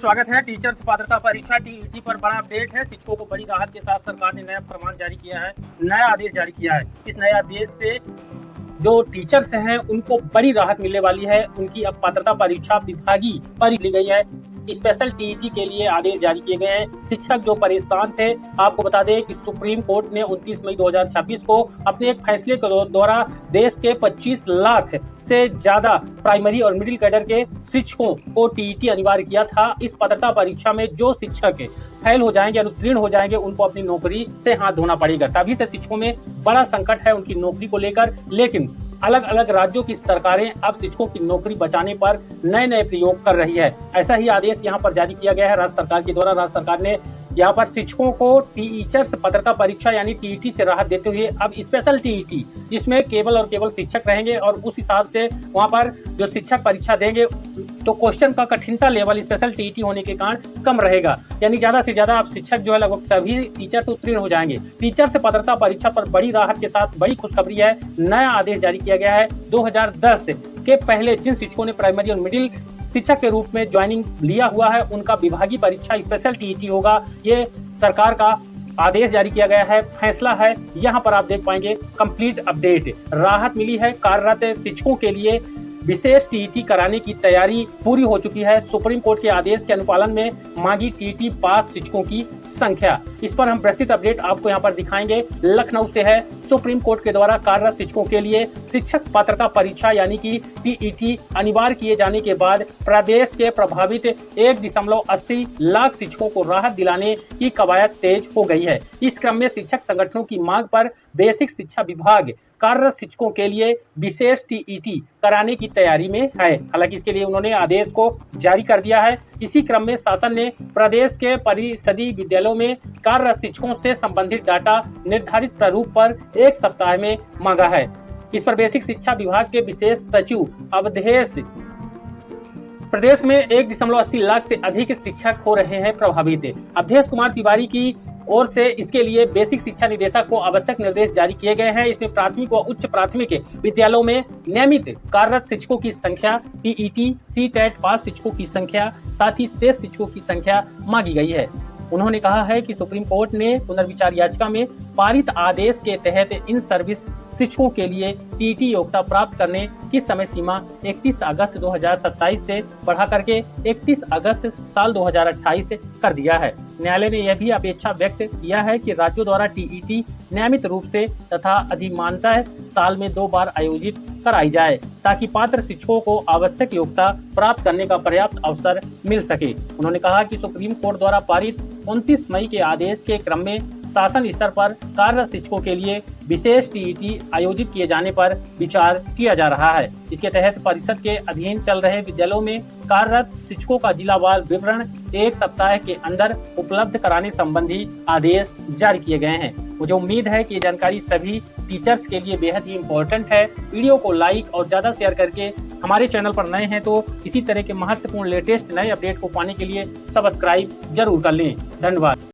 स्वागत है। टीचर्स पात्रता परीक्षा टीईटी पर बड़ा अपडेट है। शिक्षकों को बड़ी राहत के साथ सरकार ने नया फरमान जारी किया है, नया आदेश जारी किया है। इस नए आदेश से जो टीचर्स हैं उनको बड़ी राहत मिलने वाली है। उनकी अब पात्रता परीक्षा विभागीय पर ली गई है। स्पेशल टीईटी के लिए आदेश जारी किए गए हैं। शिक्षक जो परेशान थे, आपको बता दें कि सुप्रीम कोर्ट ने 29 मई 2026 को अपने एक फैसले के द्वारा देश के 25 लाख से ज्यादा प्राइमरी और मिडिल कैडर के शिक्षकों को टीईटी अनिवार्य किया था। इस पात्रता परीक्षा में जो शिक्षक फेल हो जाएंगे, अनुत्तीर्ण हो जाएंगे, उनको अपनी नौकरी से हाथ धोना पड़ेगा। तभी से शिक्षकों में बड़ा संकट है उनकी नौकरी को लेकर। लेकिन अलग अलग राज्यों की सरकारें अब शिक्षकों की नौकरी बचाने पर नए नए प्रयोग कर रही है। ऐसा ही आदेश यहाँ पर जारी किया गया है राज्य सरकार के द्वारा। राज्य सरकार ने यहाँ पर शिक्षकों को टीचर्स पात्रता परीक्षा यानी टीईटी से राहत देते हुए अब स्पेशल टीईटी, जिसमें केवल और केवल शिक्षक रहेंगे और उस हिसाब से वहाँ पर जो शिक्षक परीक्षा देंगे तो क्वेश्चन का कठिनता लेवल स्पेशल टीईटी होने के कारण कम रहेगा। यानी ज्यादा से ज्यादा अब शिक्षक जो है लगभग सभी टीचर से उत्तीर्ण हो जाएंगे। टीचर से पात्रता परीक्षा पर बड़ी राहत के साथ बड़ी खुशखबरी है। नया आदेश जारी किया गया है। 2010 के पहले जिन शिक्षकों ने प्राइमरी और मिडिल शिक्षक के रूप में ज्वाइनिंग लिया हुआ है, उनका विभागीय परीक्षा स्पेशल टीईटी होगा। ये सरकार का आदेश जारी किया गया है, फैसला है। यहाँ पर आप देख पाएंगे कंप्लीट अपडेट। राहत मिली है। कार्यरत शिक्षकों के लिए विशेष टीईटी कराने की तैयारी पूरी हो चुकी है। सुप्रीम कोर्ट के आदेश के अनुपालन में मांगी टीईटी पास शिक्षकों की संख्या। इस पर हम विस्तृत अपडेट आपको यहाँ पर दिखाएंगे। लखनऊ से है। सुप्रीम कोर्ट के द्वारा कार्यरत शिक्षकों के लिए शिक्षक पात्रता परीक्षा यानी कि टीईटी अनिवार्य किए जाने के बाद प्रदेश के प्रभावित 1.80 लाख शिक्षकों को राहत दिलाने की कवायद तेज हो गई है। इस क्रम में शिक्षक संगठनों की मांग पर बेसिक शिक्षा विभाग कार्यरत शिक्षकों के लिए विशेष टीईटी कराने की तैयारी में है। हालांकि इसके लिए उन्होंने आदेश को जारी कर दिया है। इसी क्रम में शासन ने प्रदेश के परिषदीय विद्यालयों में कार्यरत शिक्षकों से संबंधित डाटा निर्धारित प्रारूप पर 1 सप्ताह में मांगा है। इस पर बेसिक शिक्षा विभाग के विशेष सचिव अवधेश, प्रदेश में 1.80 लाख से अधिक शिक्षक हो रहे हैं प्रभावित। अवधेश कुमार तिवारी की ओर से इसके लिए बेसिक शिक्षा निदेशक को आवश्यक निर्देश जारी किए गए हैं। इसमें प्राथमिक व उच्च प्राथमिक विद्यालयों में नियमित कार्यरत शिक्षकों की संख्या, टीईटी सीटेट पास शिक्षकों की संख्या, साथ ही शेष शिक्षकों की संख्या मांगी गई है। उन्होंने कहा है कि सुप्रीम कोर्ट ने पुनर्विचार याचिका में पारित आदेश के तहत इन सर्विस शिक्षकों के लिए टीईटी योग्यता प्राप्त करने की समय सीमा 31 अगस्त 2027 से बढ़ा करके 31 अगस्त साल 2028 कर दिया है। न्यायालय ने यह भी अपेक्षा व्यक्त किया है कि राज्यों द्वारा टीईटी नियमित रूप से तथा अधिमानतः साल में 2 बार आयोजित कराई जाए, ताकि पात्र शिक्षकों को आवश्यक योग्यता प्राप्त करने का पर्याप्त अवसर मिल सके। उन्होंने कहा कि सुप्रीम कोर्ट द्वारा पारित 29 मई के आदेश के क्रम में शासन स्तर पर कार्यरत शिक्षकों के लिए विशेष टीईटी आयोजित किए जाने पर विचार किया जा रहा है। इसके तहत परिषद के अधीन चल रहे विद्यालयों में कार्यरत शिक्षकों का जिलावार विवरण 1 सप्ताह के अंदर उपलब्ध कराने संबंधी आदेश जारी किए गए हैं। मुझे उम्मीद है कि ये जानकारी सभी टीचर्स के लिए बेहद ही इम्पोर्टेंट है। वीडियो को लाइक और ज्यादा शेयर करके हमारे चैनल पर नए हैं तो इसी तरह के महत्वपूर्ण लेटेस्ट नए अपडेट को पाने के लिए सब्सक्राइब जरूर कर लें। धन्यवाद।